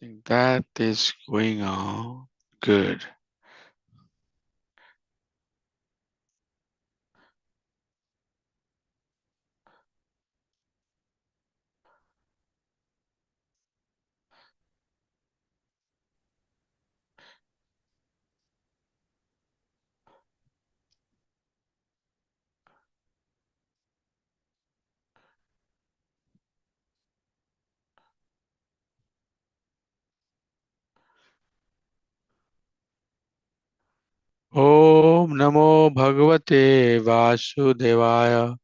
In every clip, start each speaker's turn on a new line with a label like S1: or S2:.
S1: think that is going on good. Om Namo Bhagavate Vasudevaya.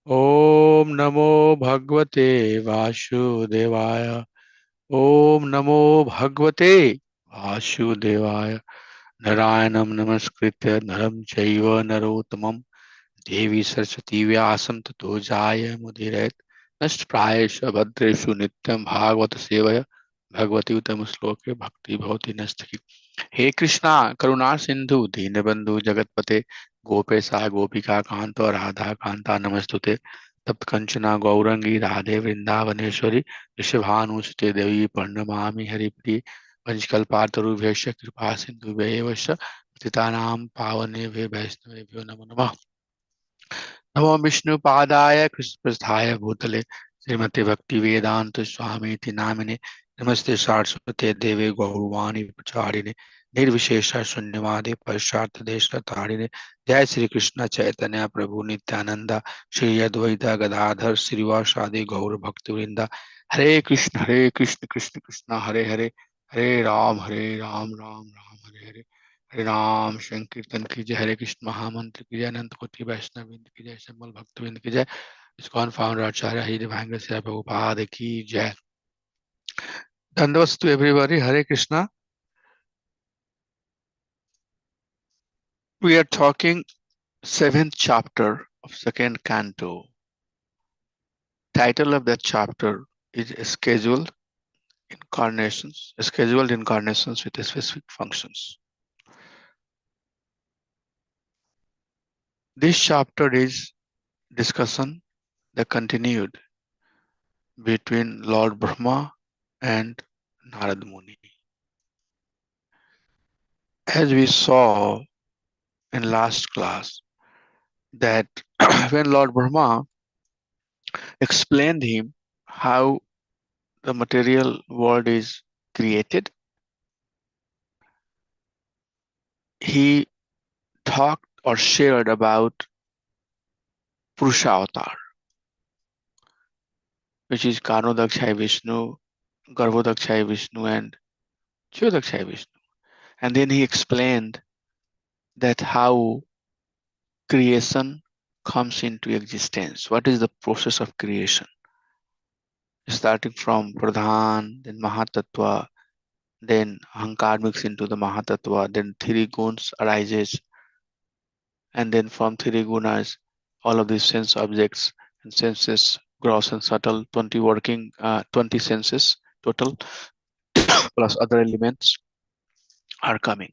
S1: Om Namo Bhagavate Vasudevaya. Om Namo Bhagavate Vasudevaya. Narayanam Namaskritya Naram Chaiva Narottamam Devi Saraswati Vyasam Tato Jaya Mudiret Nastprayesha Bhadreshu Nityam Bhagavata Sevaya Bhagavati Uttam Sloke Bhakti Bhavati Nastaki. हे कृष्णा करुणा सिंधु दीनबंधु जगतपते गोपेशा गोपिका कांत राधा कांता नमस्तुते तप्त कंचना गौरंगी राधे वृंदावनेश्वरी ऋषभानुसुते देवी प्रणमामि हरिप्रिय पंचकल्पातरुभ्यश्च कृपा सिन्धुभ्येवच पतितानां पावनेभ्यो वैष्णवेभ्यो नमो नमः। नमो विष्णुपादाय कृष्णप्रस्थाय भूतले श्रीमते भक्ति वेदांत स्वामी नामिने नमस्ते सारस्वते देवे गौरवाणी प्रचारिणे निर्विशेष शून्यवादे पश्चात देश तारिणे जय श्री कृष्ण चैतन्य प्रभु नित्यानंदा श्री अद्वैता गदाधर श्रीवासादि गौर भक्तवृंदा हरे कृष्ण कृष्ण कृष्ण हरे हरे हरे राम राम राम हरे हरे हरे राम संकीर्तन की जय हरे कृष्ण महामंत्र की जय अनंत कोटि वैष्णव वृंद की जय संबल भक्त वृंद की जय इस्कॉन फाउंडर आचार्य हरि दिव्यांग से प्रभुपाद की जय धन्यवाद to everybody Hare Krishna we are talking seventh chapter of second canto. Title of that chapter is scheduled incarnations with specific functions. This chapter is discussion that continued between Lord Brahma and Narad Muni. As we saw in last class, that when Lord Brahma explained him how the material world is created, he talked or shared about Purusha avatar, which is Karnodakshay Vishnu, Garbhodakshay Vishnu, and Chyodakshay Vishnu. And then he explained that how creation comes into existence. What is the process of creation? Starting from Pradhan, then Mahatattva, then Ahankar mixes into the Mahatattva, then three guns arises, and then from three gunas, all of these sense objects and senses, gross and subtle, 20 senses total, plus other elements are coming.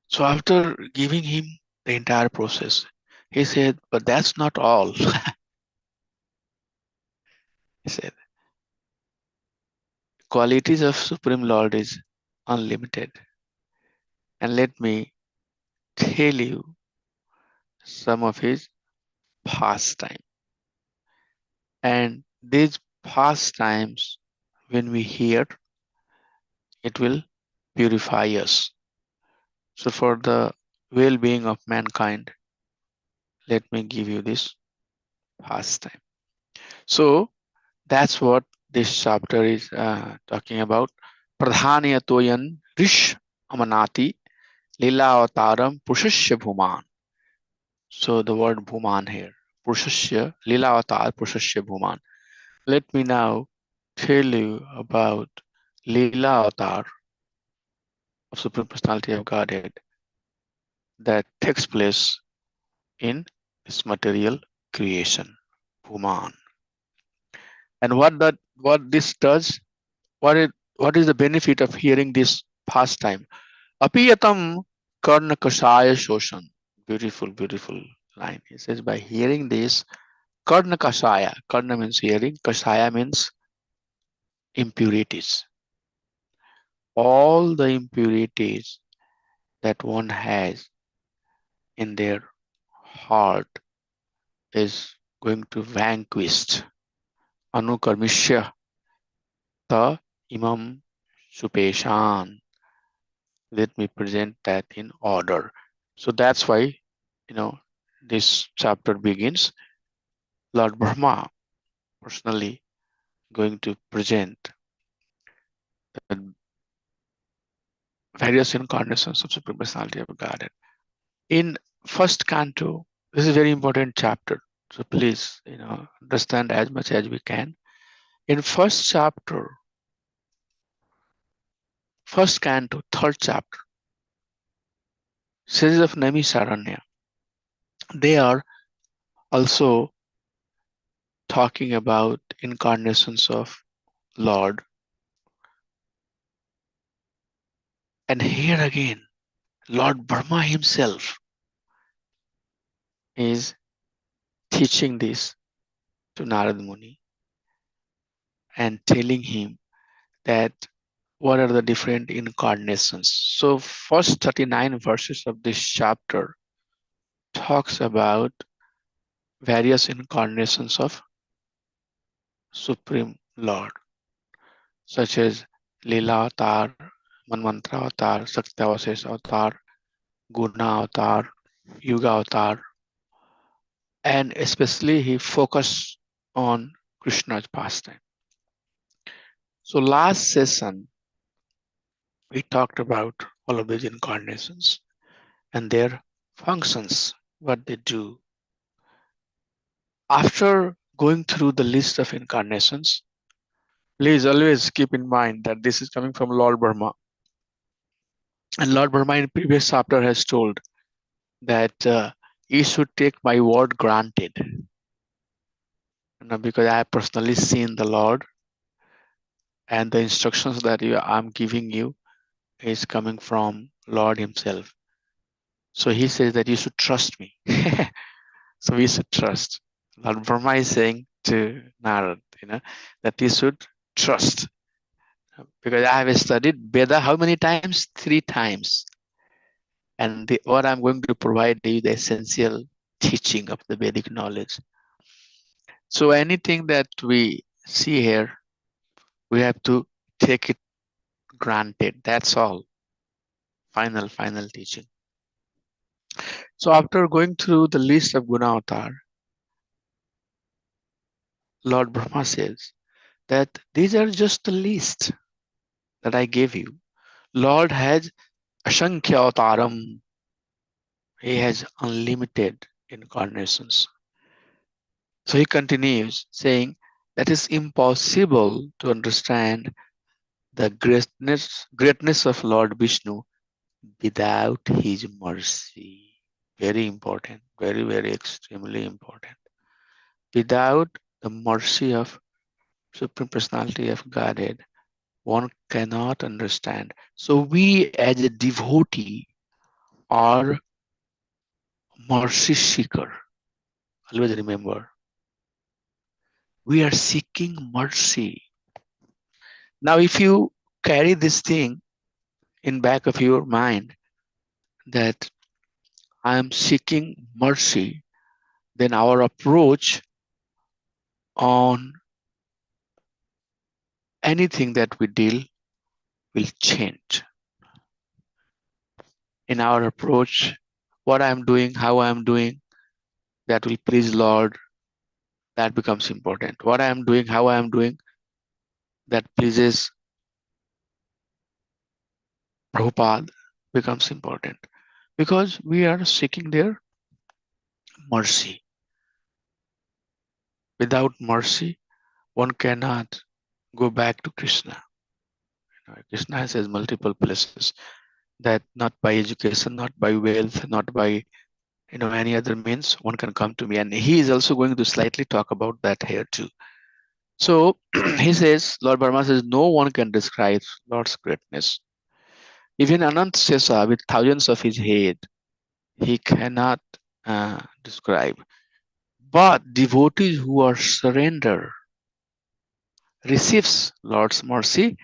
S1: So after giving him the entire process, he said, but that's not all. He said, qualities of Supreme Lord is unlimited. And let me tell you some of his pastime. And these pastimes, when we hear, it will purify us. So for the well-being of mankind, let me give you this pastime. So that's what this chapter is talking about. Pradhaniyatoyan Rish Amanati Lila Avataram Purushasya Bhuman. So the word Bhuman here. Purushasya Lila Avatar Purushasya Bhuman. Let me now tell you about Lila Avatar of Supreme Personality of Godhead that takes place in this material creation, Bhuman. And what this does, what is the benefit of hearing this pastime? Apiyatam karna kashaya shoshan. Beautiful, beautiful line. He says by hearing this, karna kashaya. Karna means hearing, kashaya means impurities. all the impurities that one has in their heart is going to vanquish. Anukarmishya ta imam supeshan. Let me present that in order. So that's why, you know, this chapter begins. Lord Brahma personally going to present the various incarnations of Supreme Personality of Godhead. In first canto, this is a very important chapter. So please, understand as much as we can. In first chapter, first canto, third chapter, series of Nami Saranya, they are also talking about incarnations of Lord. And here again, Lord Brahma himself is teaching this to Narad Muni and telling him that what are the different incarnations. So first 39 verses of this chapter talks about various incarnations of Supreme Lord, such as Leela Avatar, Manmantra Avatar, Satyavases Avatar, Guna Avatar, Yuga Avatar, and especially he focused on Krishna's pastime. So last session we talked about all of these incarnations and their functions, what they do. After going through the list of incarnations, please always keep in mind that this is coming from Lord Brahma. And Lord Brahma in previous chapter has told that you should take my word granted. Because I have personally seen the Lord, and the instructions that I'm giving you is coming from Lord himself. So he says that you should trust me. So we should trust. Lord Brahma is saying to Narad, that you should trust. Because I have studied Veda how many times? 3 times. And what I'm going to provide you the essential teaching of the Vedic knowledge. So anything that we see here, we have to take it granted. That's all. Final teaching. So after going through the list of Guna Avatar, Lord Brahma says that these are just the list that I gave you. Lord has Ashankhya Avtaram. He has unlimited incarnations. So he continues saying that is impossible to understand the greatness of Lord Vishnu without his mercy. Very important, very extremely important. Without the mercy of Supreme Personality of Godhead, one cannot understand. So we as a devotee are mercy seeker. Always remember, we are seeking mercy. Now, if you carry this thing in back of your mind that I am seeking mercy, then our approach on anything that we deal will change. In our approach, what I am doing, how I am doing, that will please Lord, that becomes important. What I am doing, how I am doing, that pleases Prabhupada becomes important. Because we are seeking their mercy. Without mercy, one cannot go back to Krishna. Krishna says multiple places that not by education, not by wealth, not by any other means, one can come to me. And he is also going to slightly talk about that here too. So he says, Lord Brahma says, no one can describe Lord's greatness. Even Anant Sesa with thousands of his head, he cannot describe. But devotees who are surrender receives Lord's mercy,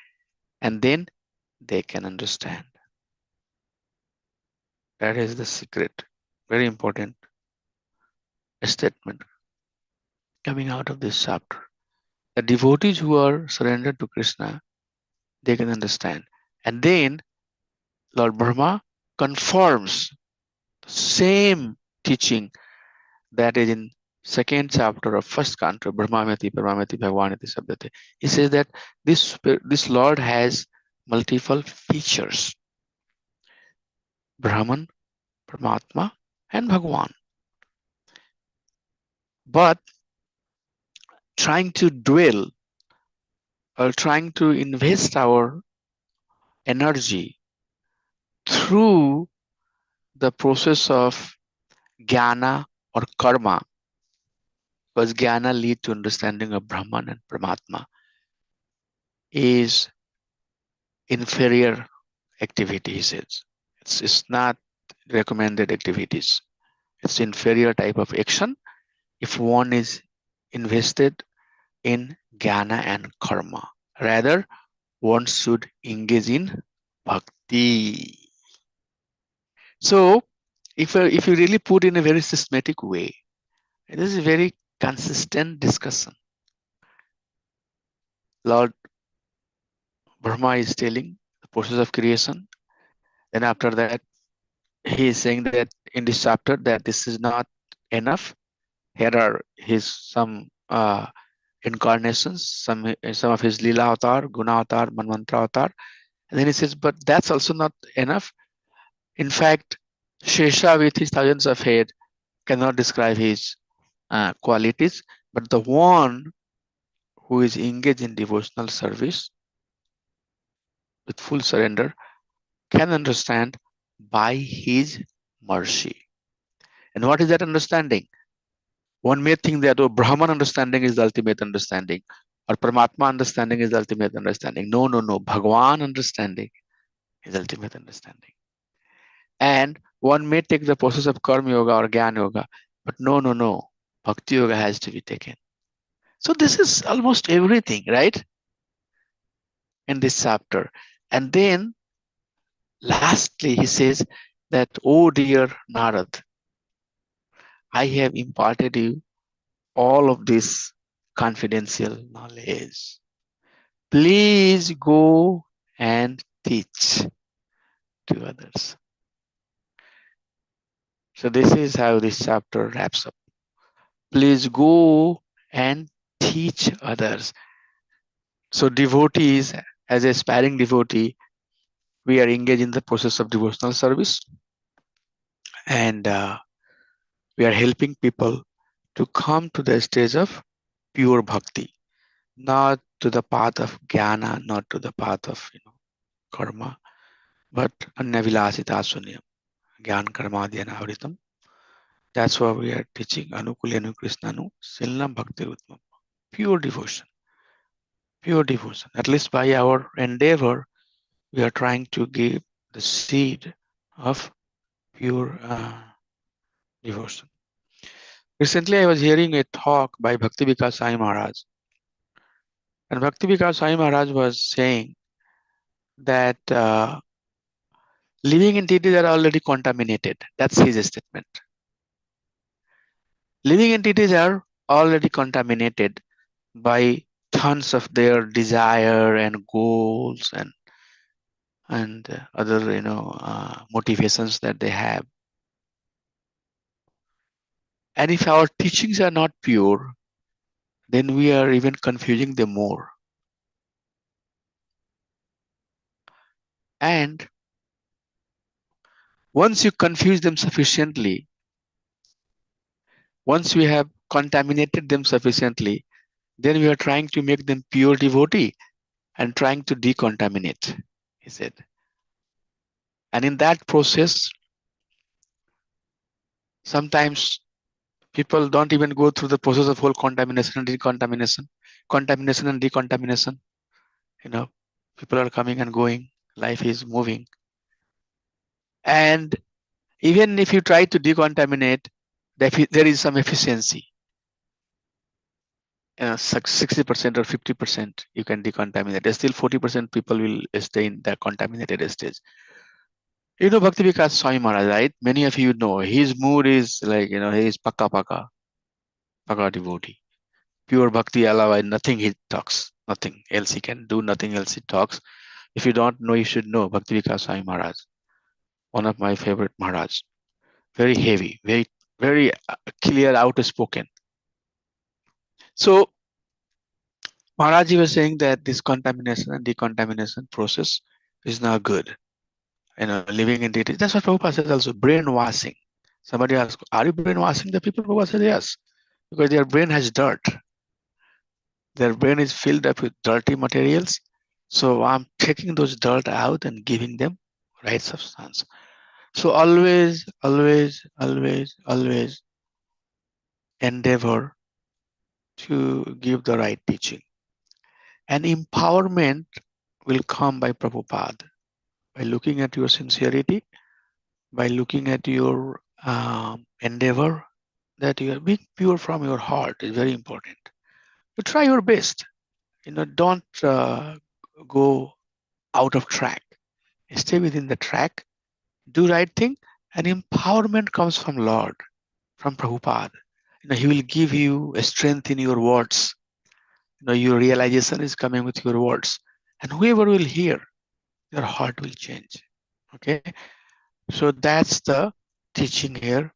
S1: and then they can understand. That is the secret. Very important statement coming out of this chapter. The devotees who are surrendered to Krishna, they can understand. And then Lord Brahma confirms the same teaching that is in second chapter of first canto, Brahmamati, Brahmamati, Bhagavanati Sabdate. He says that this Lord has multiple features: Brahman, Paramatma, and Bhagavan. But trying to dwell or trying to invest our energy through the process of jnana or karma, because jnana lead to understanding of Brahman and Paramatma, is inferior activity, he says. It's not recommended activities. It's inferior type of action if one is invested in jnana and karma. Rather, one should engage in bhakti. So, if you really put in a very systematic way, this is a very consistent discussion. Lord Brahma is telling the process of creation. Then after that, he is saying that in this chapter that this is not enough. Here are his some incarnations, some of his lila avatar, guna avatar, manmantra avatar. And then he says, but that's also not enough. In fact, Shesha with his thousands of head cannot describe his qualities, but the one who is engaged in devotional service with full surrender can understand by his mercy. And what is that understanding? One may think that Brahman understanding is the ultimate understanding, or Paramatma understanding is the ultimate understanding. No, no, no. Bhagwan understanding is ultimate understanding. And one may take the process of Karma Yoga or Gyan Yoga, but no, no, no. Bhakti Yoga has to be taken. So this is almost everything, right? In this chapter. And then lastly, he says that, oh dear Narad, I have imparted you all of this confidential knowledge. Please go and teach to others. So this is how this chapter wraps up. Please go and teach others. So devotees, as a aspiring devotee, we are engaged in the process of devotional service, and we are helping people to come to the stage of pure bhakti, not to the path of jnana, not to the path of karma, but anyavilasita sunyam, jnana karma dhyana. That's why we are teaching Anukulenu Krishnanu Silnam Bhakti Utmam. Pure devotion. Pure devotion. At least by our endeavor, we are trying to give the seed of pure devotion. Recently, I was hearing a talk by Bhakti Vikas Sai Maharaj. And Bhakti Vikas Sai Maharaj was saying that living entities are already contaminated. That's his statement. Living entities are already contaminated by tons of their desire and goals and other motivations that they have. And if our teachings are not pure, then we are even confusing them more. And once you confuse them sufficiently, once we have contaminated them sufficiently, then we are trying to make them pure devotee and trying to decontaminate, he said. And in that process, sometimes people don't even go through the process of whole contamination and decontamination, contamination and decontamination. People are coming and going, life is moving. And even if you try to decontaminate, there is some efficiency. 60% or 50% you can decontaminate. There's still 40% people will stay in the contaminated stage. You know Bhakti Vikas Swami Maharaj, right? Many of you know his mood is like, he is paka devotee. Pure bhakti alawa, nothing he talks, nothing else he can do, nothing else he talks. If you don't know, you should know Bhakti Vikas Swami Maharaj, one of my favorite Maharaj. Very heavy, very clear, outspoken. So Maharaj was saying that this contamination and decontamination process is not good. Living in detail. That's what Prabhupada says also, brainwashing. Somebody asks, are you brainwashing the people? Prabhupada says, yes, because their brain has dirt. Their brain is filled up with dirty materials. So I'm taking those dirt out and giving them right substance. So always endeavor to give the right teaching. And empowerment will come by Prabhupada, by looking at your sincerity, by looking at your endeavor, that you are being pure from your heart is very important. You try your best. Don't go out of track. Stay within the track. Do right thing, and empowerment comes from Lord, from Prabhupada. He will give you a strength in your words. Your realization is coming with your words, and whoever will hear, your heart will change. Okay, so that's the teaching here.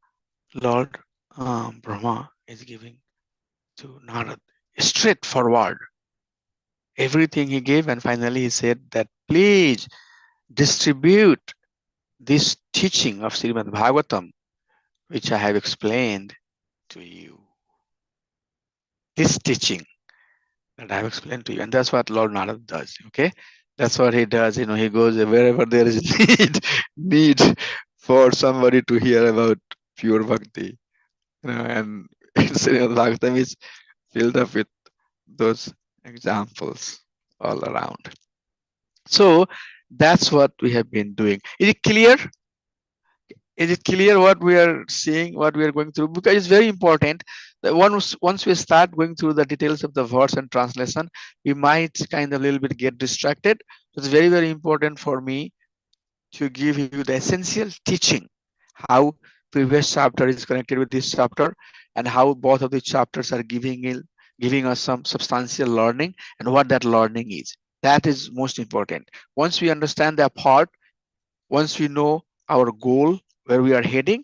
S1: Lord Brahma is giving to Narad straightforward everything he gave, and finally he said that please distribute this teaching of Srimad Bhagavatam, which I have explained to you. This teaching that I have explained to you, and that's what Lord Narad does. Okay, that's what he does. He goes wherever there is need for somebody to hear about pure bhakti. And Srimad Bhagavatam is filled up with those examples all around. So that's what we have been doing. Is it clear? Is it clear what we are seeing, what we are going through? Because it's very important that once we start going through the details of the verse and translation, we might kind of a little bit get distracted. It's very, very important for me to give you the essential teaching, how previous chapter is connected with this chapter, and how both of the chapters are giving us some substantial learning, and what that learning is. That is most important. Once we understand that part, once we know our goal, where we are heading,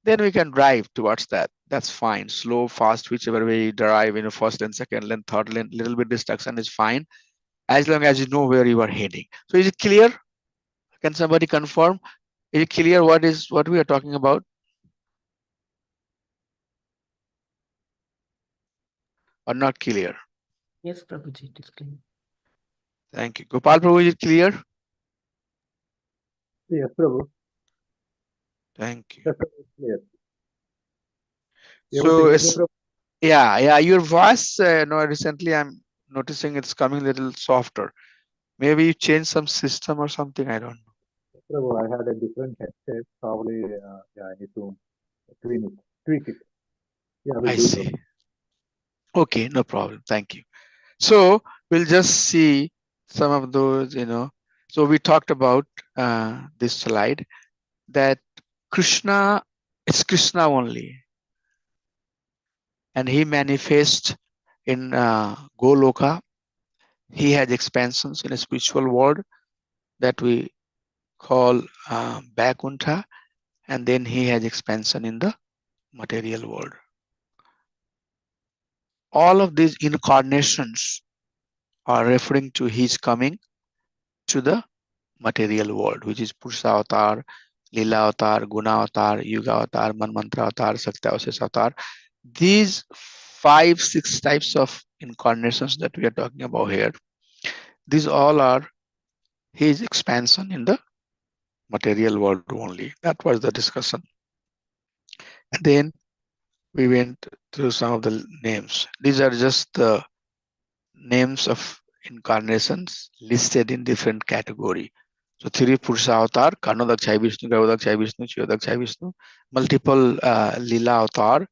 S1: then we can drive towards that. That's fine. Slow, fast, whichever way you drive, first lane, second lane, third lane, little bit distraction is fine, as long as you know where you are heading. So is it clear? Can somebody confirm? Is it clear what we are talking about? Or not clear?
S2: Yes, Prabhuji, it is clear.
S1: Thank you. Gopal Prabhu, is it clear?
S3: Yes, Prabhu.
S1: Thank you.
S3: Yes, Prabhu, clear. Able to
S1: So
S3: hear me,
S1: it's,
S3: Prabhu?
S1: yeah, your voice, recently I'm noticing it's coming a little softer. Maybe you change some system or something, I don't know.
S3: Prabhu, I had a different headset. Probably, yeah, I need to tweak it. Yeah, I will
S1: I
S3: do,
S1: see.
S3: Prabhu.
S1: Okay, no problem. Thank you. So we'll just see some of those, So we talked about this slide, that Krishna, it's Krishna only, and he manifests in Goloka. He has expansions in a spiritual world that we call Vaikuntha, and then he has expansion in the material world. All of these incarnations are referring to his coming to the material world, which is Purusha Avatar, Lila Avatar, Guna Avatar, Yuga Avatar, Manmantra Avatar, Satyavasesa Avatar. These 5-6 types of incarnations that we are talking about here, these all are his expansion in the material world only. That was the discussion. And then we went through some of the names. These are just the names of incarnations listed in different category. So three Purusha avatar, Karnodakshai Vishnu, Garbhodakshai Vishnu, Chirodakshai Vishnu, multiple Lila avatar,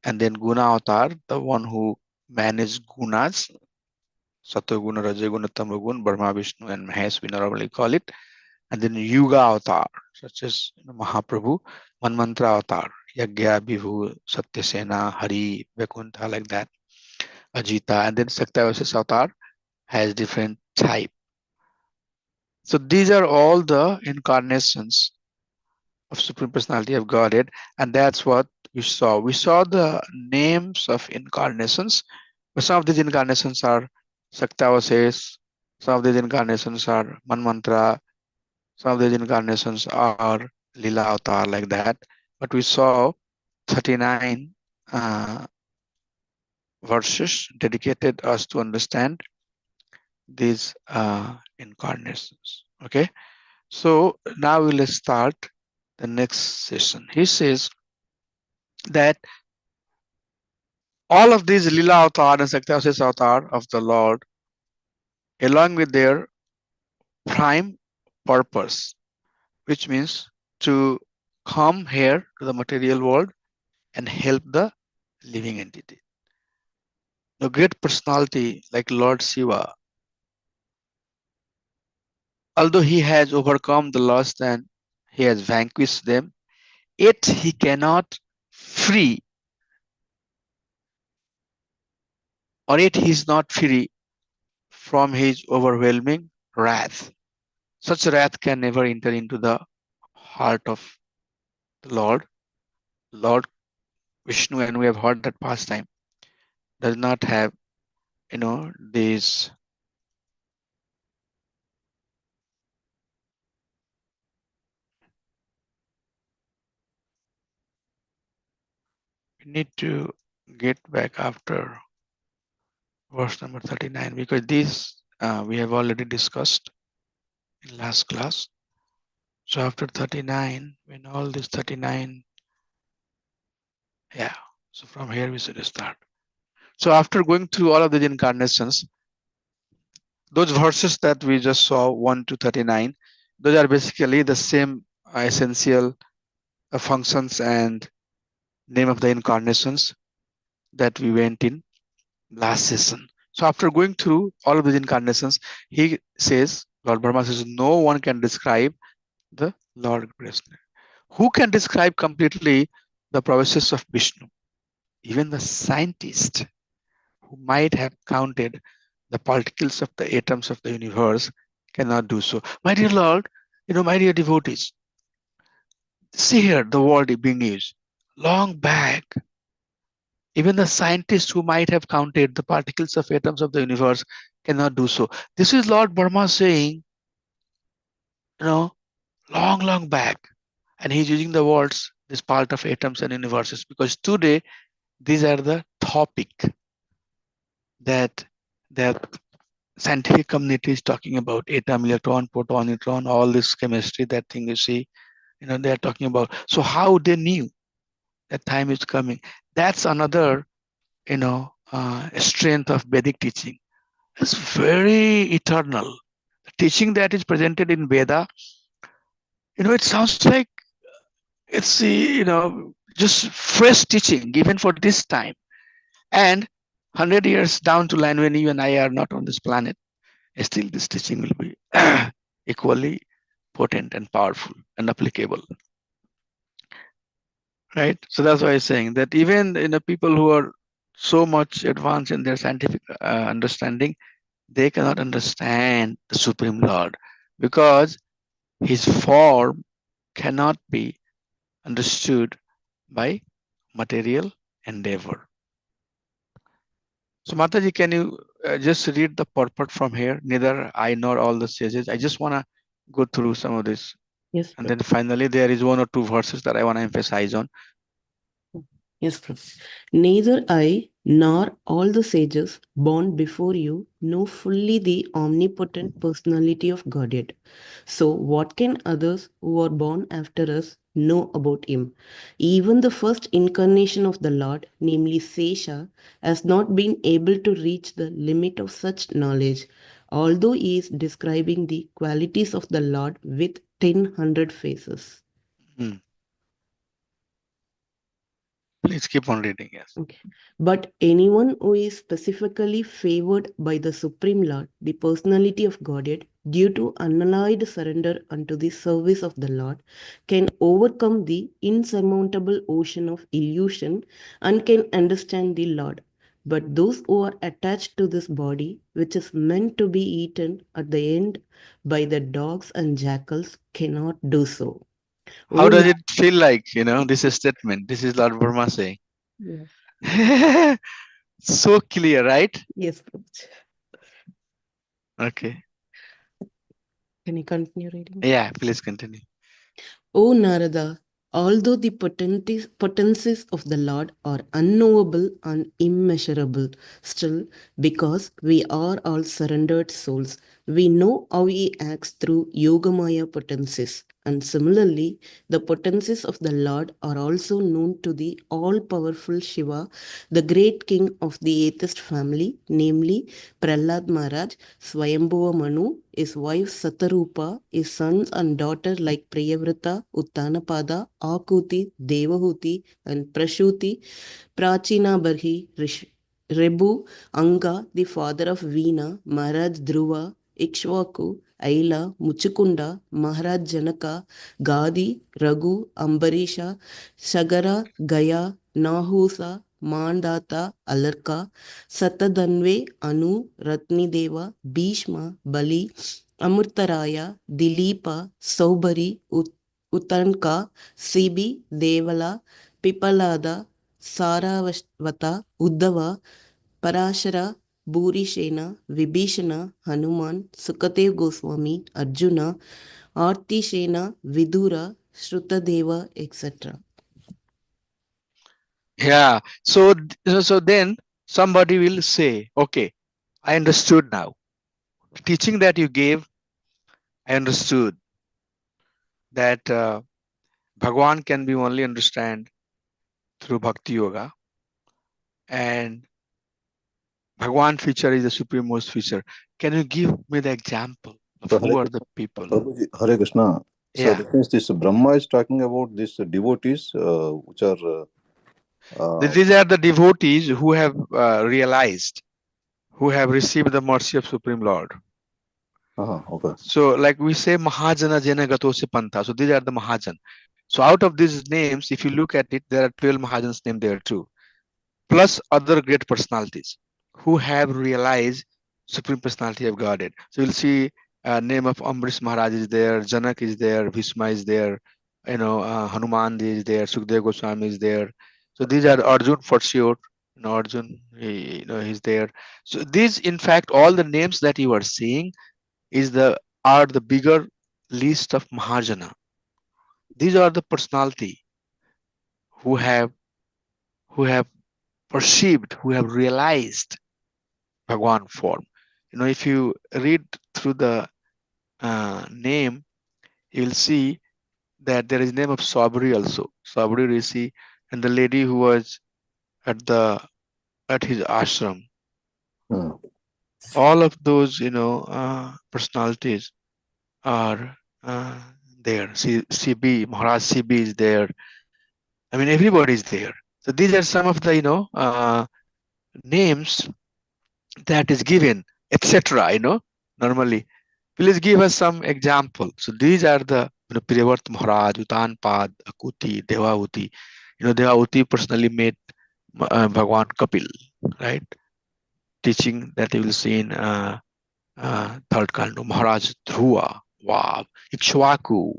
S1: and then Guna avatar, the one who manage gunas, Satoguna, Rajaguna, Tamagun, Brahma, Vishnu, and Mahesh, we normally call it. And then Yuga avatar, such as Mahaprabhu, Manmantra avatar, Yagya, Bibhu, Satyasena, Hari, Vaikuntha, like that, Ajita, and then Saktavasis avatar has different type. So these are all the incarnations of Supreme Personality of Godhead, and that's what we saw. We saw the names of incarnations, but some of these incarnations are Saktavases, some of these incarnations are Manmantra, some of these incarnations are Lila Avatar, like that. But we saw 39 verses dedicated us to understand these incarnations. Okay, so now we'll start the next session. He says that all of these Lila Avatar and Saktyasis Avatar of the Lord, along with their prime purpose, which means to come here to the material world and help the living entity. The great personality like Lord Shiva, although he has overcome the lust and he has vanquished them, yet he cannot free, or yet he is not free from his overwhelming wrath. Such wrath can never enter into the heart of the Lord Vishnu, and we have heard that pastime does not have, this. We need to get back after verse number 39 because this we have already discussed in last class. So after 39, when all this 39, yeah. So from here we should start. So after going through all of the incarnations, those verses that we just saw 1 to 39, those are basically the same essential functions and name of the incarnations that we went in last session. So after going through all of these incarnations, he says, Lord Brahma says, no one can describe the Lord Krishna. Who can describe completely the provinces of Vishnu? Even the scientist who might have counted the particles of the atoms of the universe cannot do so. My dear Lord, my dear devotees, see here the word being used. Long back, even the scientists who might have counted the particles of atoms of the universe cannot do so. This is Lord Brahma saying, long, long back. And he's using the words, this part of atoms and universes, because today these are the topic that that scientific community is talking about: atom, electron, proton, neutron, all this chemistry, that thing you see, they're talking about. So how they knew that time is coming? That's another, strength of Vedic teaching. It's very eternal. The teaching that is presented in Veda, it sounds like it's just fresh teaching given for this time. And 100 years down to line, when you and I are not on this planet, still this teaching will be equally potent and powerful and applicable, right? So that's why I'm saying that even people who are so much advanced in their scientific understanding, they cannot understand the Supreme Lord because his form cannot be understood by material endeavor. So Mataji, can you just read the purport from here? Neither I nor all the sages. I just want to go through some of this.
S2: Yes,
S1: And then
S2: Prabhu.
S1: finally, there is one or two verses that I want to emphasize on.
S2: Yes, Prabhu. Neither I nor all the sages born before you know fully the omnipotent personality of Godhead. So, what can others who are born after us know about him? Even the first incarnation of the Lord, namely Sesha, has not been able to reach the limit of such knowledge, although he is describing the qualities of the Lord with 10,100 faces.
S1: Hmm. Please keep on reading. Yes.
S2: Okay. But anyone who is specifically favored by the Supreme Lord, the personality of Godhead, due to unalloyed surrender unto the service of the Lord, can overcome the insurmountable ocean of illusion and can understand the Lord. But those who are attached to this body, which is meant to be eaten at the end by the dogs and jackals, cannot do so.
S1: How
S2: Oh,
S1: does it feel like, this is statement? This is Lord Burma saying.
S2: yes,
S1: So clear, right?
S2: yes, Prabhuji.
S1: Okay.
S2: Can you continue reading?
S1: Yeah, please continue.
S2: O Narada, although the potencies of the Lord are unknowable and immeasurable, still, because we are all surrendered souls, we know how He acts through Yogamaya potencies. And similarly, the potencies of the Lord are also known to the all powerful Shiva, the great king of the atheist family, namely Prahlad Maharaj, Swayambhuva Manu, his wife Satarupa, his sons and daughter like Priyavrata, Uttanapada, Akuti, Devahuti, and Prashuti, Prachina Barhi, Rebu, Anga, the father of Veena, Maharaj Dhruva, Ikshvaku, Aila, Muchukunda, Maharaj Janaka, Gadi, Raghu, Ambarisha, Sagara, Gaya, Nahusa, Mandata, Alarka, Satadanve, Anu, Ratnideva, Bhishma, Bali, Amurtaraya, Dilipa, Saubari, Utanka, Sibi, Devala, Pipalada, Saravata, Uddhava, Parashara, Bhurishena, Vibhishana, Hanuman, Sukadev Goswami, Arjuna, Artishena, Vidura, Shrutadeva, etc.
S1: Yeah. So then somebody will say, okay, I understood now. Teaching that you gave, I understood that Bhagwan can be only understand through Bhakti Yoga, and Bhagwan feature is the supremest feature. Can you give me the example of
S4: So
S1: who are the people?
S4: Prabhuji, Hare Krishna. So
S1: Yeah.
S4: that means this Brahma is talking about these devotees which are
S1: These are the devotees who have realized, who have received the mercy of Supreme Lord.
S4: okay.
S1: So like we say Mahajana Jena Gato Se Pantha. So these are the Mahajan. So out of these names, if you look at it, there are 12 Mahajans named there too, plus other great personalities who have realized Supreme Personality of Godhead. So you'll see name of Ambrish Maharaj is there, Janak is there, Bhishma is there, Hanuman is there, Sukdev Goswami is there. So these are Arjun for sure. Arjun, he's there. So these, in fact, all the names that you are seeing are the bigger list of Mahajana. These are the personality who have who have perceived, who have realized Bhagwan form. If you read through the name, you'll see that there is name of Sabri also, Sabri Rishi, and the lady who was at his ashram.
S4: Hmm.
S1: All of those, personalities are there. CB, Maharaj CB is there. I mean, everybody is there. So these are some of the, names that is given, etc. Normally. Please give us some example. So these are the Priyavart Maharaj, Utanpad, Akuti, Devahuti. Devahuti personally met Bhagwan Kapil, right? Teaching that you will see in third Kandu. Maharaj Dhruva, wow. Ikshvaku,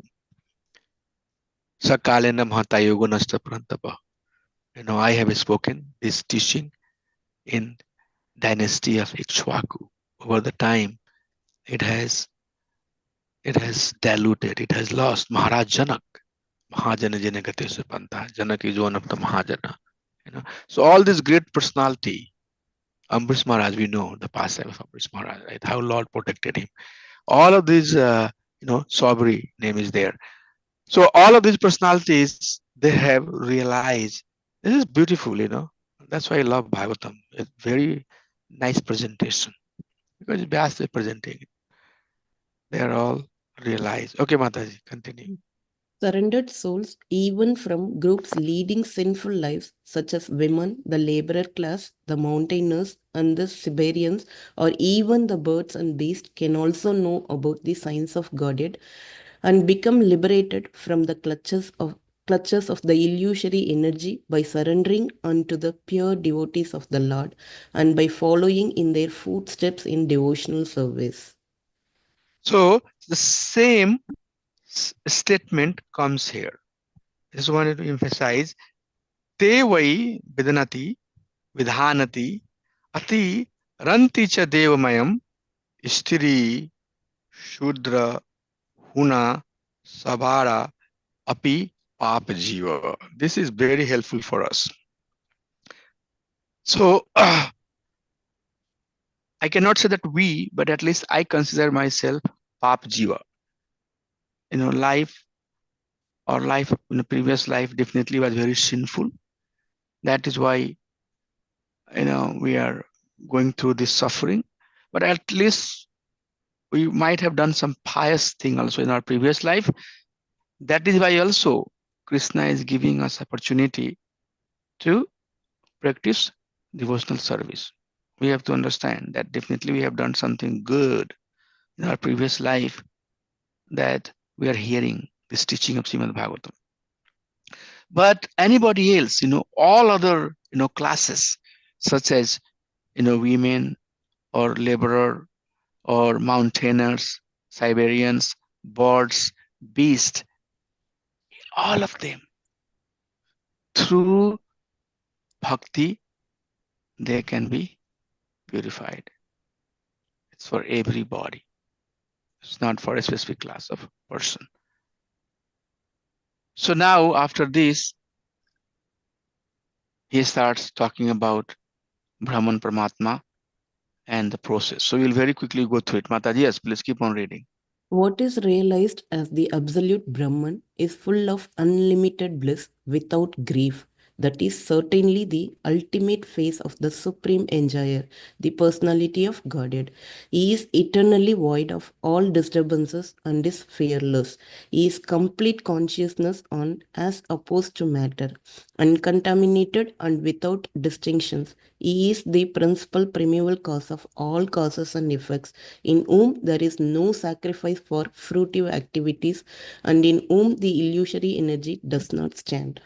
S1: Sakalena Mahata Yoganasta Prantapa. I have spoken this teaching in dynasty of Ikshvaku. Over the time, it has diluted, it has lost. Maharaj Janak, Mahajana Janagate Panta. Janak is one of the Mahajana. So all this great personality, Ambrish Maharaj, we know the past life of Ambrish Maharaj, right? How Lord protected him. All of these, Sabri name is there. So all of these personalities, they have realized this is beautiful. That's why I love Bhagavatam. It's very nice presentation because Vyas is presenting it. They are all realized. Okay, Mataji, continue.
S2: Surrendered souls, even from groups leading sinful lives, such as women, the laborer class, the mountaineers, and the Siberians, or even the birds and beasts, can also know about the signs of Godhead and become liberated from the clutches of the illusory energy by surrendering unto the pure devotees of the Lord and by following in their footsteps in devotional service.
S1: So the same statement comes here. Just wanted to emphasize te vai vidanati vidhanati ati ranti cha devamayam stiri shudra huna sabara api papa jiva. This is very helpful for us. So I cannot say that we, but at least I consider myself papa jiva. Life or life in the previous life definitely was very sinful. That is why we are going through this suffering. But at least we might have done some pious thing also in our previous life. That is why also Krishna is giving us opportunity to practice devotional service. We have to understand that definitely we have done something good in our previous life, that we are hearing this teaching of Srimad Bhagavatam. But anybody else, all other, classes, such as, women or laborer or mountaineers, Siberians, birds, beasts, all of them, through bhakti, they can be purified. It's for everybody. It's not for a specific class of person. So now after this, he starts talking about Brahman Paramatma and the process. So we'll very quickly go through it. Mataji, yes, please keep on reading.
S2: What is realized as the absolute Brahman is full of unlimited bliss without grief. That is certainly the ultimate phase of the supreme enjoyer, the personality of Godhead. He is eternally void of all disturbances and is fearless. He is complete consciousness on as opposed to matter, uncontaminated and without distinctions. He is the principal primeval cause of all causes and effects, in whom there is no sacrifice for fruitive activities, and in whom the illusory energy does not stand.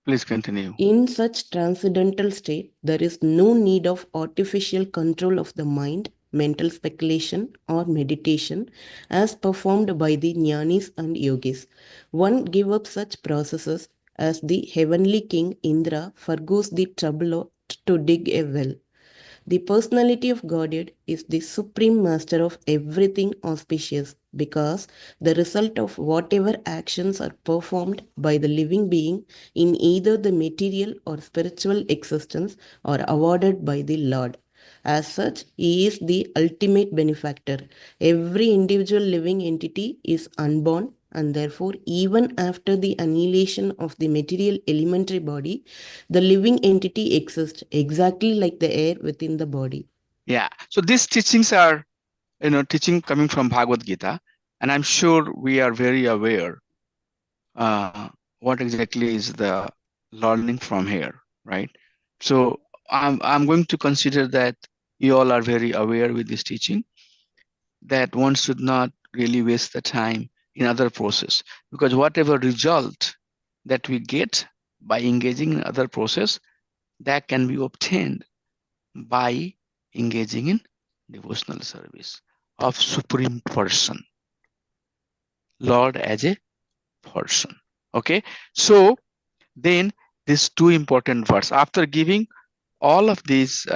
S1: Please continue.
S2: In such transcendental state, there is no need of artificial control of the mind, mental speculation, or meditation as performed by the jnanis and yogis. One give up such processes as the heavenly king Indra forgoes the trouble to dig a well. The personality of Godhead is the supreme master of everything auspicious, because the result of whatever actions are performed by the living being in either the material or spiritual existence are awarded by the Lord. As such, He is the ultimate benefactor. Every individual living entity is unborn, and therefore, even after the annihilation of the material elementary body, the living entity exists exactly like the air within the body.
S1: Yeah. So these teachings are, teaching coming from Bhagavad Gita, and I'm sure we are very aware what exactly is the learning from here, right? So I'm going to consider that you all are very aware with this teaching, that one should not really waste the time in other process, because whatever result that we get by engaging in other process, that can be obtained by engaging in devotional service of Supreme Person, Lord as a person. Okay, so then these two important verse, after giving all of these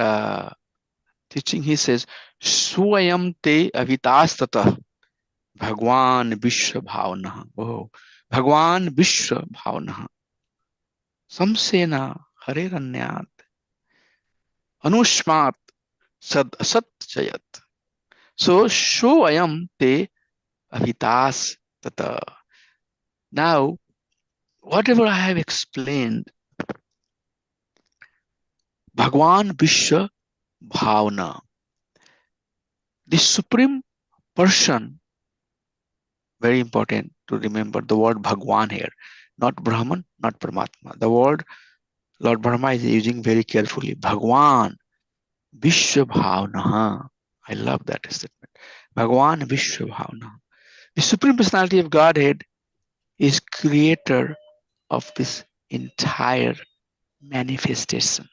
S1: teaching, he says, Swayam te avitastata Bhagwan Vishwa Bhavana. Oh, Bhagwan Vishwa Bhavana. Samsena Hareranyat Anushmat Sad Asat Chayat. So Swayam te avitas tata. Now, whatever I have explained, Bhagwan Vishwa Bhavana, the Supreme Person Very important to remember the word Bhagwan here, not Brahman, not Paramatma. The word Lord Brahma is using very carefully. Bhagwan Vishwa Bhavanaha. I love that statement. Bhagwan Vishwa Bhavanaha. The Supreme Personality of Godhead is creator of this entire manifestation.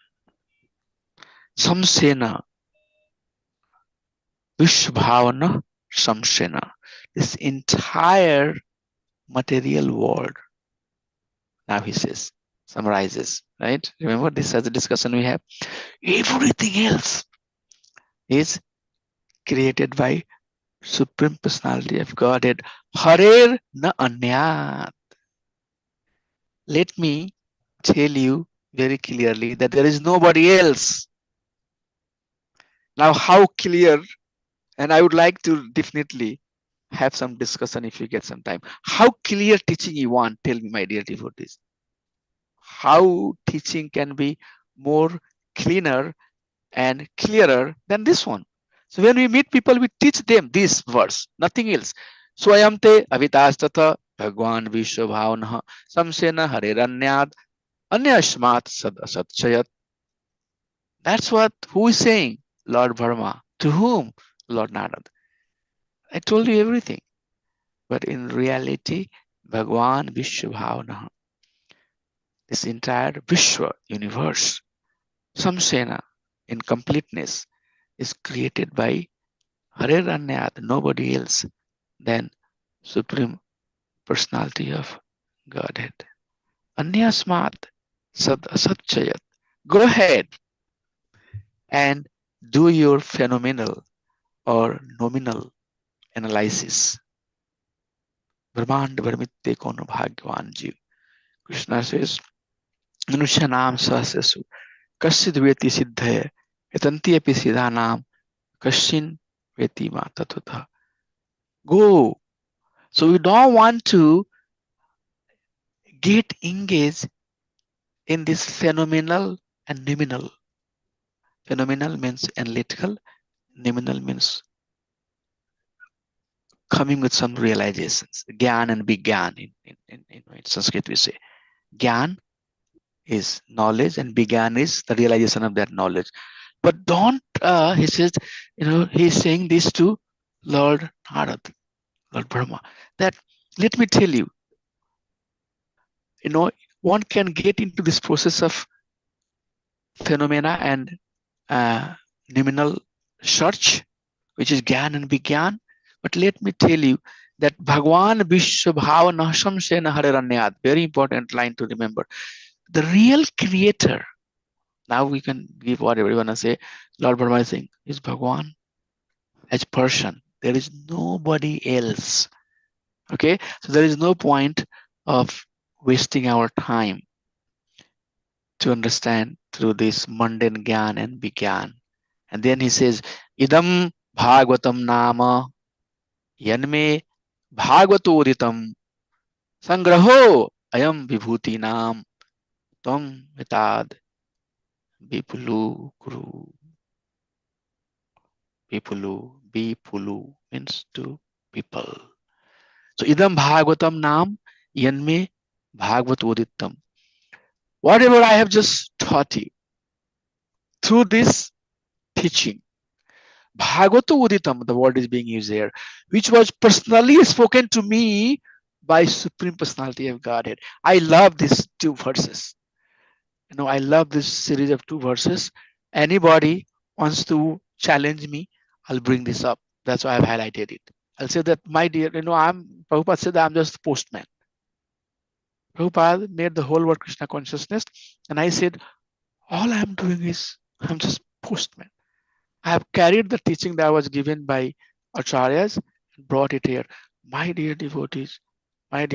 S1: Samsena, Vishbhavana, Samsena. This entire material world, now he says, summarizes, right? Remember this as a discussion we have. Everything else is created by Supreme Personality of Godhead. Harer na anyat. Let me tell you very clearly that there is nobody else. Now, how clear, and I would like to definitely have some discussion if you get some time. How clear teaching you want? Tell me, my dear devotees. How teaching can be more cleaner and clearer than this one. So when we meet people, we teach them this verse, nothing else. Swayamte avitastata Bhagwan Vishwabhavanaha Samsena Hariranyad Anyashmat Sad Asatchayat. That's what who is saying? Lord Brahma. To whom? Lord Narad. I told you everything. But in reality, Bhagwan Vishwabhavanaha, this entire Vishwa universe, Samsena in completeness, is created by Hariranyad, nobody else than Supreme Personality of Godhead. Anyasmat Sad Asatchayat. Go ahead and do your phenomenal or nominal analysis. Brahmand Brahmitte Kono Bhagwan Jiv. Krishna says, Manushanam Sahasrasu Kasid Veti Siddhaya Yatanti Api Siddhanam Kashin Veti Matatutha. Go. So we don't want to get engaged in this phenomenal and nominal. Phenomenal means analytical, nominal means coming with some realizations. Gyan and Vigyan in Sanskrit we say. Gyan is knowledge and Vigyan is the realization of that knowledge. But don't, he says, he's saying this to Lord Narad, Lord Brahma, that let me tell you, one can get into this process of phenomena and nominal search, which is Gyan and Vigyan. But let me tell you that Bhagwan Vishwabhavana Samsena Hariranyad, very important line to remember. The real creator, now we can give whatever you want to say, Lord Brahma is saying, is Bhagwan as person. There is nobody else. Okay, so there is no point of wasting our time to understand through this mundane Gyan and Vigyan. And then he says, Idam Bhagavatam Nama Yanme Bhagavatoditam Sangraho Ayam Vibhuti Nam Tom Vitad Bipulu Kuru. Bipulu means to people. So Idam Bhagavatam Nam Yanme Bhagavatoditam. Whatever I have just taught you through this teaching, Bhagavata Uditam, the word is being used here, which was personally spoken to me by Supreme Personality of Godhead. I love these two verses. I love this series of two verses. Anybody wants to challenge me, I'll bring this up. That's why I've highlighted it. I'll say that, my dear, Prabhupada said that I'm just the postman. Prabhupada made the whole world Krishna consciousness, and I said, all I'm doing is I'm just postman. I have carried the teaching that was given by acharyas and brought it here. My dear devotees, my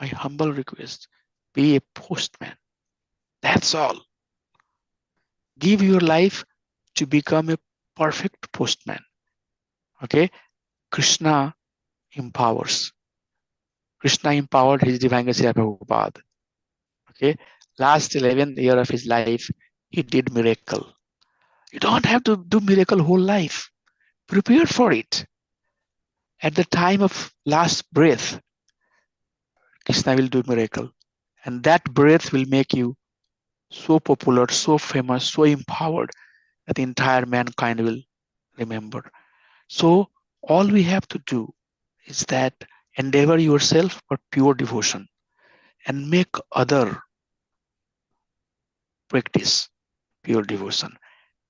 S1: humble request, be a postman. That's all. Give your life to become a perfect postman. Okay? Krishna empowers. Krishna empowered his divine Srila Prabhupada. Okay? Last 11th year of his life, he did miracle. You don't have to do miracle whole life. Prepare for it. At the time of last breath, Krishna will do miracle. And that breath will make you so popular, so famous, so empowered that the entire mankind will remember. So all we have to do is that endeavor yourself for pure devotion and make other practice pure devotion.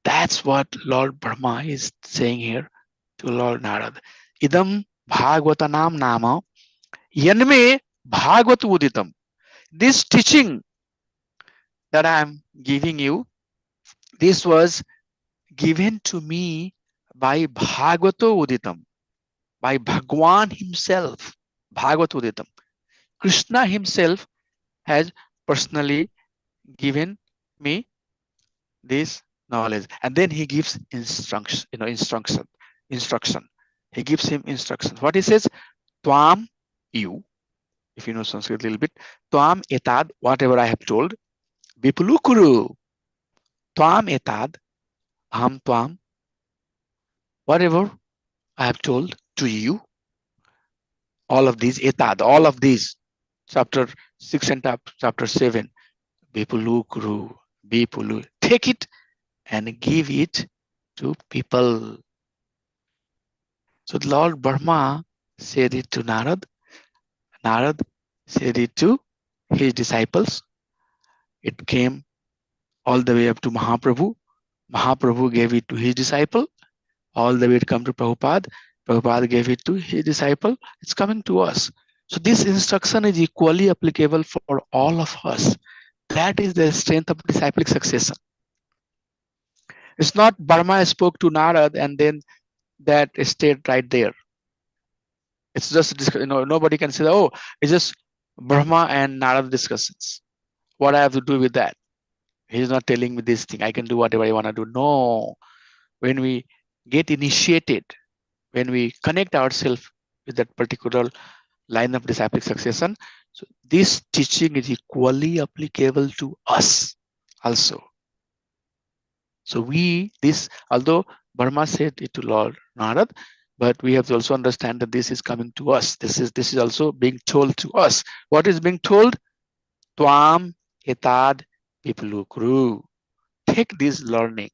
S1: That's what Lord Brahma is saying here to Lord Narad. Idam Bhagavatanam Nama Yanme Bhagavat Uditam. This teaching that I am giving you, this was given to me by Bhagavato Uditam, by Bhagwan himself. Bhagavat Uditam. Krishna himself has personally given me this knowledge, and then he gives instruction. Instruction. He gives him instructions. What he says? Tvam, you. If you know Sanskrit a little bit, Tvam etad, whatever I have told. Vipulukuru. Tvam etad, aham tvam, whatever I have told to you. All of these etad, all of these. Chapter 6 and chapter 7. Vipulukuru. Vipulu. Take it and give it to people. So Lord Brahma said it to Narad. Narad said it to his disciples. It came all the way up to Mahaprabhu. Mahaprabhu gave it to his disciple. All the way it come to Prabhupada. Prabhupada gave it to his disciple. It's coming to us. So this instruction is equally applicable for all of us. That is the strength of disciplic succession. It's not Brahma spoke to Narad and then that stayed right there. It's just, nobody can say, oh, it's just Brahma and Narada discussions. What I have to do with that? He's not telling me this thing. I can do whatever I want to do. No. When we get initiated, when we connect ourselves with that particular line of disciplic succession, so this teaching is equally applicable to us also. So although Brahma said it to Lord Narad, but we have to also understand that this is coming to us. This is also being told to us. What is being told? Tvam etad vipulukru. Take this learning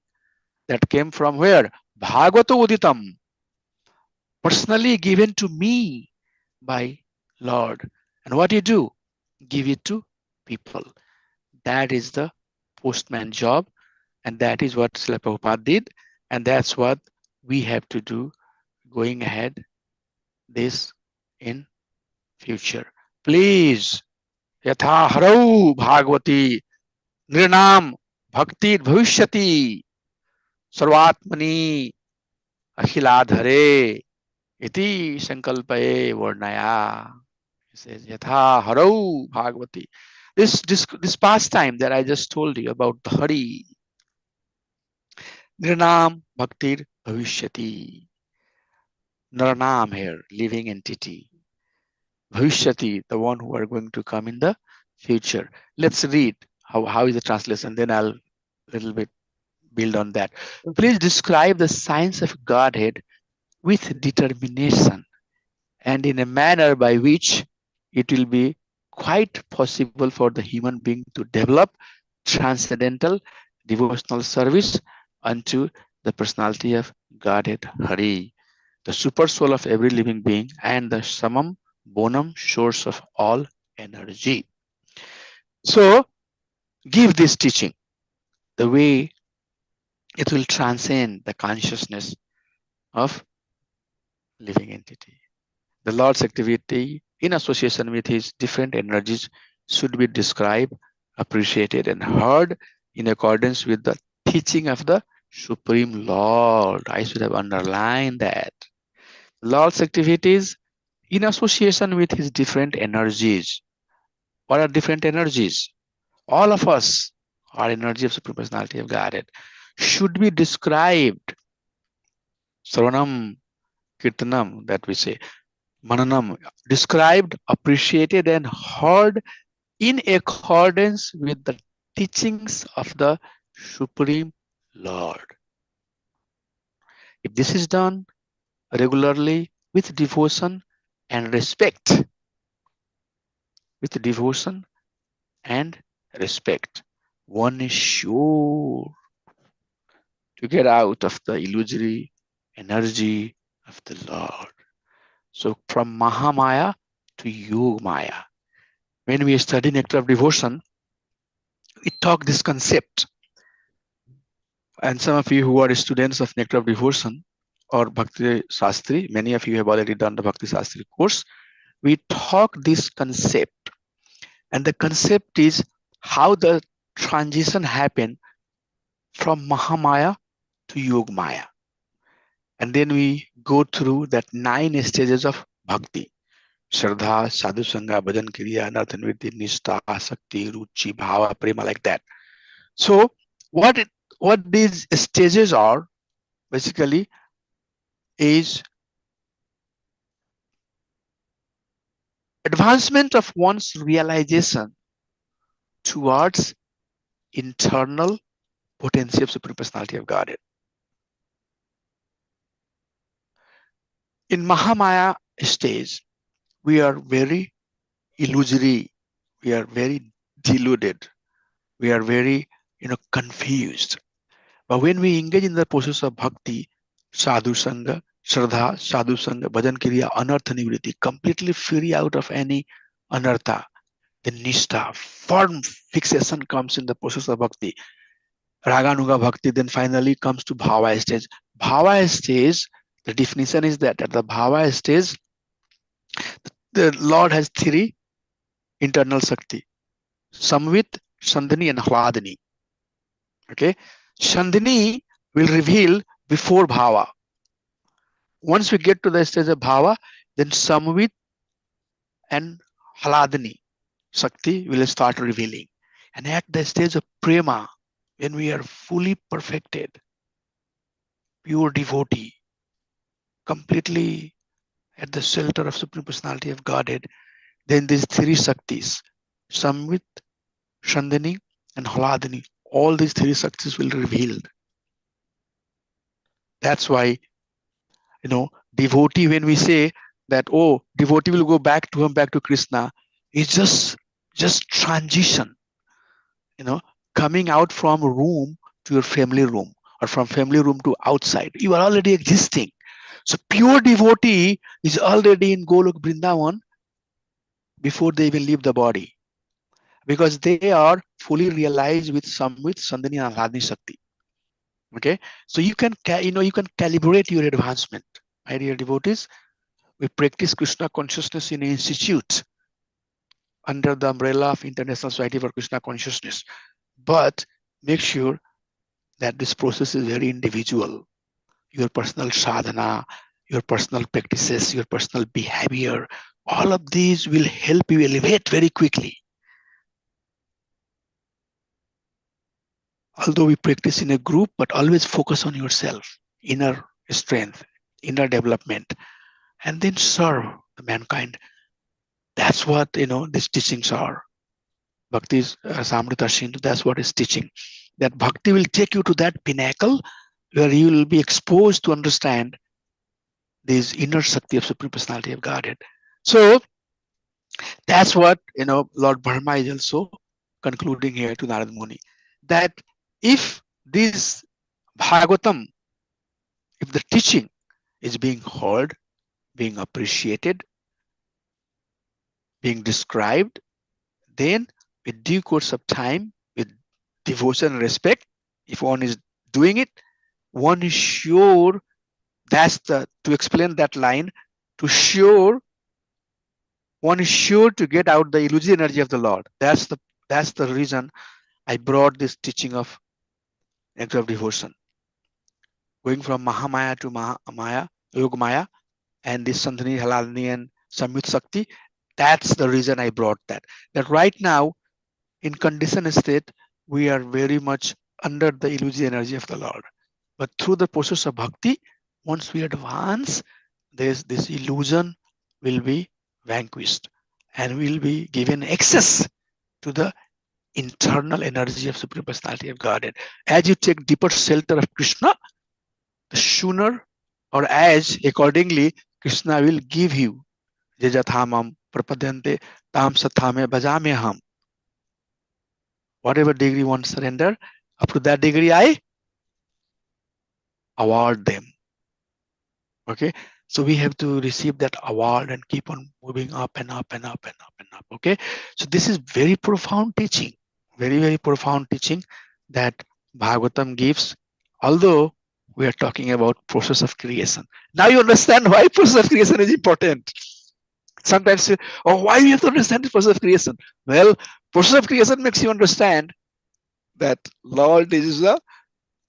S1: that came from where? Bhagavato uditam. Personally given to me by Lord. And what you do? Give it to people. That is the postman job. And that is what Srila Prabhupada did. And that's what we have to do going ahead this in future. Please, yatha harau bhagavati nirnam bhakti bhavishyati sarvatmani akhiladhare iti sankalpaye varnaya. He says, yatha harau bhagavati. This pastime that I just told you about the Hari, nirnam bhakti bhavishyati. Naranam here, living entity. Bhavishyati, the one who are going to come in the future. Let's read how is the translation, then I'll little bit build on that. Please describe the science of Godhead with determination and in a manner by which it will be quite possible for the human being to develop transcendental devotional service unto the personality of Godhead Hari, the super soul of every living being and the summum bonum source of all energy. So give this teaching the way it will transcend the consciousness of living entity. The Lord's activity in association with his different energies should be described, appreciated, and heard in accordance with the teaching of the Supreme Lord. I should have underlined that. Lord's activities in association with his different energies. What are different energies? All of us are energy of Supreme Personality of Godhead. Should be described. Sravanam, Kirtanam, that we say. Mananam, described, appreciated, and heard in accordance with the teachings of the Supreme Lord. If this is done regularly, with devotion and respect. With devotion and respect, one is sure to get out of the illusory energy of the Lord. So from Mahamaya to Yogamaya. When we study Nectar of Devotion, we talk this concept. And some of you who are students of Nectar of Devotion or Bhakti Shastri, many of you have already done the Bhakti Shastri course, we talk this concept. And the concept is how the transition happened from Mahamaya to Yogamaya. And then we go through that 9 stages of Bhakti. Shraddha, Sadhu Sangha, Bhajan Kriya, Narthanvriti, Nishtha, Sakti, Ruchi, Bhava, Prema, like that. So what these stages are basically is advancement of one's realization towards internal potency of Supreme Personality of Godhead. In Mahamaya stage, we are very illusory, we are very deluded, we are very confused. But when we engage in the process of bhakti, sadhu sangha, shraddha, sadhu sangha, bhajan kriya, anartha nivriti, completely free out of any anartha, then nishtha, firm fixation comes in the process of bhakti. Raganuga bhakti then finally comes to bhava stage. Bhava stage, the definition is that at the bhava stage, the Lord has 3 internal Shakti: Samvit, Sandhini, and Hladini. Okay, Sandhini will reveal before Bhava. Once we get to the stage of Bhava, then Samvit and Hladini Shakti will start revealing. And at the stage of Prema, when we are fully perfected, pure devotee, completely at the shelter of Supreme Personality of Godhead, then these 3 Shaktis, Samvit, Sandhini, and Hladini, all these 3 Shaktis will reveal. That's why, devotee, when we say that, oh, devotee will go back to Krishna, it's just transition, coming out from room to your family room, or from family room to outside. You are already existing. So pure devotee is already in Golok Vrindavan before they even leave the body, because they are fully realized with Samvit, Sandhini, and Hladini Shakti. Okay, so you can calibrate your advancement, my dear devotees. We practice Krishna consciousness in an institute under the umbrella of International Society for Krishna Consciousness. But make sure that this process is very individual. Your personal sadhana, your personal practices, your personal behavior, all of these will help you elevate very quickly. Although we practice in a group, but always focus on yourself, inner strength, inner development, and then serve the mankind. That's what these teachings are. Bhakti's Samrita Sindhu, that's what is teaching. That bhakti will take you to that pinnacle where you will be exposed to understand this inner Shakti of Supreme Personality of Godhead. So that's what Lord Brahma is also concluding here to Narad Muni, that if this Bhagavatam, if the teaching is being heard, being appreciated, being described, then with due course of time, with devotion and respect, if one is doing it, one is sure, to explain that line, one is sure to get out the illusory energy of the Lord. That's the reason I brought this teaching of nectar of devotion, going from Mahamaya to Mahamaya, Yogamaya, and this Sandhini, Haladini, and Samyut Sakti. That's the reason I brought that. That right now, in conditioned state, we are very much under the illusory energy of the Lord. But through the process of bhakti, once we advance, this illusion will be vanquished and will be given access to the internal energy of Supreme Personality of Godhead. As you take deeper shelter of Krishna, the sooner, or as accordingly Krishna will give you. Jajathamam prapadyante tam sathame bhajame ham. Whatever degree you want to surrender, up to that degree I award them. Okay, so we have to receive that award and keep on moving up and up and up and up and up. Okay, so this is very profound teaching, very profound teaching that Bhagavatam gives, although we are talking about process of creation. Now you understand why process of creation is important. Sometimes oh, why we have to understand the process of creation? Well, process of creation makes you understand that Lord is the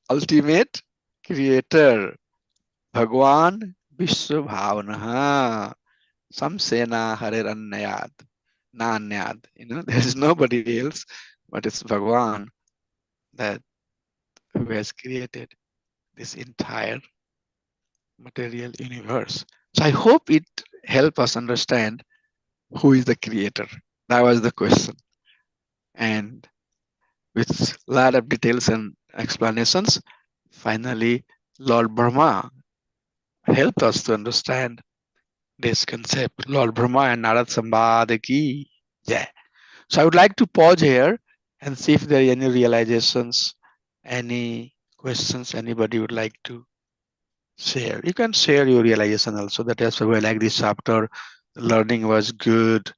S1: ultimate creator. Bhagwan Vishwa Bhavanaha Samsena Hariranyad Nanyad. There is nobody else, but it's Bhagwan that who has created this entire material universe. So I hope it help us understand who is the creator. That was the question. And with a lot of details and explanations, finally Lord Brahma helped us to understand this concept. Lord Brahma and Narad Sambhad ki jai. So I would like to pause here and see if there are any realizations, any questions anybody would like to share. You can share your realization also, that as well, like this chapter, the learning was good.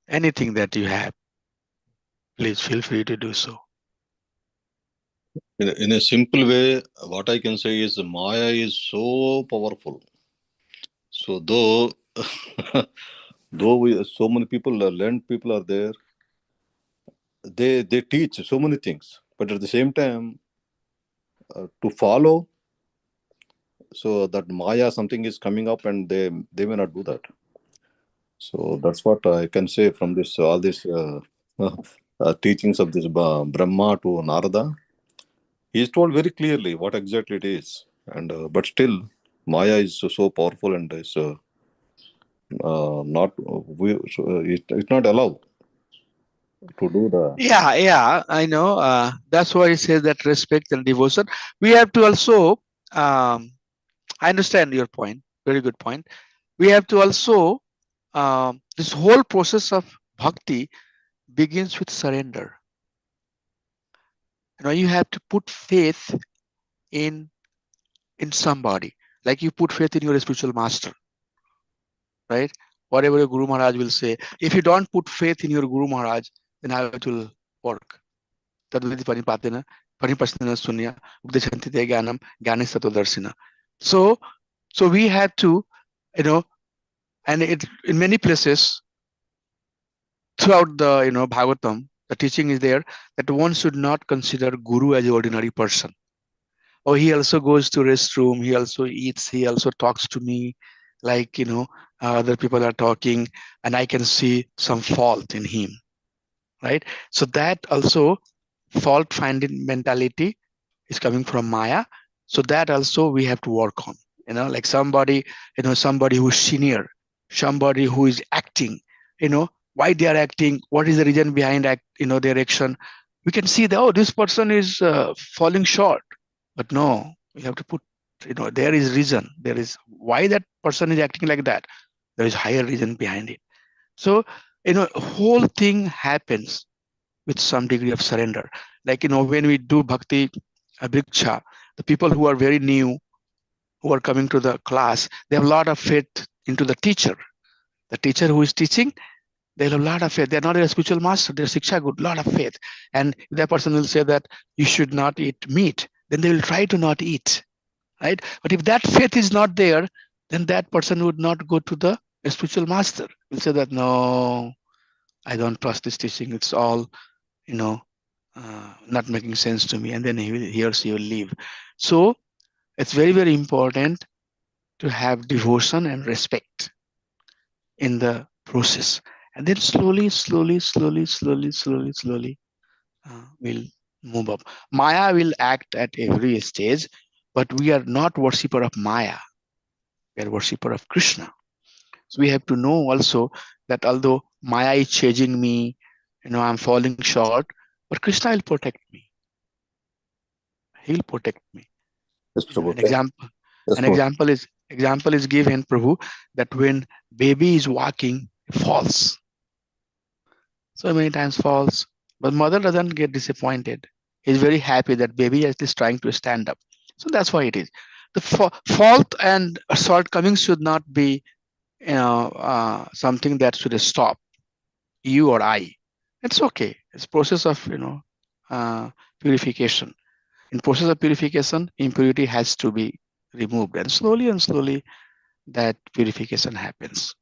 S1: Anything that you have, please feel free to do so.
S4: In a simple way, what I can say is Maya is so powerful. So though so many people, learned people are there, they teach so many things, but at the same time, to follow, so that Maya something is coming up, and they may not do that. So that's what I can say from this all these teachings of this Brahma to Narada. He is told very clearly what exactly it is, and but still, Maya is so powerful and is not it's not allowed to do the.
S1: Yeah, I know. That's why it says that respect and devotion. We have to also, I understand your point. Very good point. We have to also, this whole process of bhakti begins with surrender. You have to put faith in somebody, like you put faith in your spiritual master, right? Whatever your Guru Maharaj will say, if you don't put faith in your Guru Maharaj, then how it will work? Tadvedi paripatena, paripasnana sunya, updeshanti te jnanam, jnani satodarsina. So we have to, and in many places throughout the, Bhagavatam, the teaching is there that one should not consider Guru as an ordinary person. Oh, he also goes to restroom, he also eats, he also talks to me like, other people are talking, and I can see some fault in him, right? So that also fault finding mentality is coming from Maya. So that also we have to work on, like somebody, somebody who's senior, somebody who is acting, why they are acting, what is the reason behind their action. We can see that, oh, this person is falling short. But no, we have to put, there is reason. There is why that person is acting like that. There is higher reason behind it. So, whole thing happens with some degree of surrender. Like, when we do bhakti abhiksha, the people who are very new, who are coming to the class, they have a lot of faith into the teacher. The teacher who is teaching, they have a lot of faith. They're not a spiritual master, they're Shiksha Guru, lot of faith. And if that person will say that you should not eat meat, then they will try to not eat, right? But if that faith is not there, then that person would not go to the spiritual master. He'll say that, no, I don't trust this teaching. It's all, not making sense to me. And then he or she will leave. So it's very important to have devotion and respect in the process. And then slowly, we'll move up. Maya will act at every stage, but we are not worshipper of Maya. We are worshipper of Krishna. So we have to know also that although Maya is chasing me, I'm falling short, but Krishna will protect me. He'll protect me.
S4: Yes, Prabhu.
S1: An example.
S4: Yes,
S1: An
S4: Prabhu.
S1: example is Example is given, Prabhu, that when baby is walking, falls. So many times falls. But mother doesn't get disappointed. He's very happy that baby is at least trying to stand up. So that's why it is. The fault and shortcomings should not be, something that should stop you or I. It's okay. It's process of, purification. In process of purification, impurity has to be removed, and slowly that purification happens.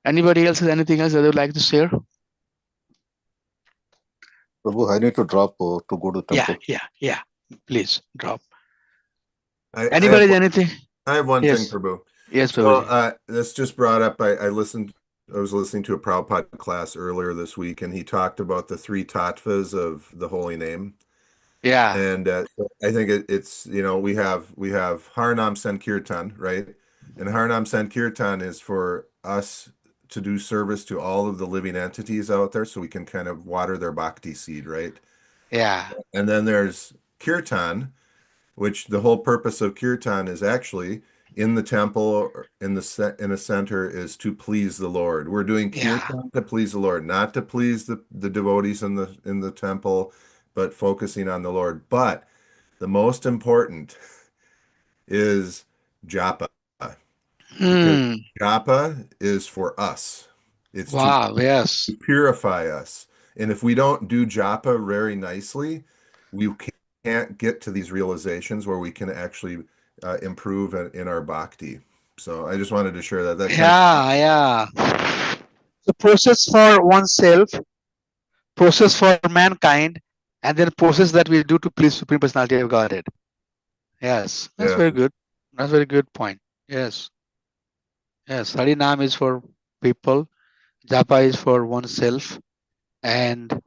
S1: Anybody else has anything else that they would like to share?
S4: Prabhu, I need to drop to go to temple.
S1: Yeah. Please drop.
S5: I
S1: Anybody
S5: have
S1: anything?
S5: I have one thing,
S1: Yes.
S5: Prabhu.
S1: Yes,
S5: So
S1: Prabhuji.
S5: this just brought up. I was listening to a Prabhupada class earlier this week, and he talked about the three tattvas of the holy name.
S1: Yeah.
S5: And so I think it's we have Haranam Sankirtan, right? And Haranam Sankirtan is for us to do service to all of the living entities out there, so we can kind of water their bhakti seed, right?
S1: Yeah.
S5: And then there's Kirtan, which the whole purpose of Kirtan is actually in the temple or in a center is to please the Lord. We're doing
S1: Yeah.
S5: Kirtan to please the Lord, not to please the devotees in the temple, but focusing on the Lord. But the most important is japa, because
S1: Hmm.
S5: japa is for us. It's to
S1: Wow. Yes.
S5: purify us. And if we don't do japa very nicely, we can't get to these realizations where we can actually improve in our bhakti. So I just wanted to share that. That kind of
S1: Yeah. The process for oneself, process for mankind, and then process that we do to please Supreme Personality of Godhead. Yes. That's
S5: yeah.
S1: very good. That's very good point. Yes. Yes. Harinam is for people. Japa is for oneself. And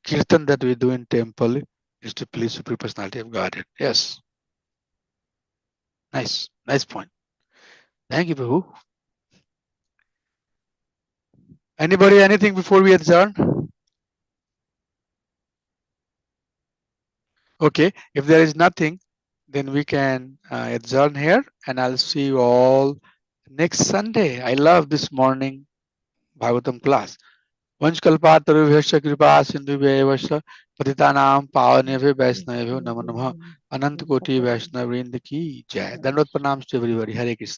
S1: Kirtan that we do in temple is to please Supreme Personality of Godhead. Yes. Nice. Nice point. Thank you, Prabhu. Anybody, anything before we adjourn? Okay. If there is nothing, then we can adjourn here, and I'll see you all next Sunday. I love this morning Bhagavatam class. वंशकल्पातरुभ्यश्च कृपा सिन्धुभ्यैव च पतितानां पावनेभ्यो वैष्णवेभ्यो नमो नमः। अनंत कोटि वैष्णव वृंद की जय। दंडवत प्रणाम to everybody. Hare Krishna.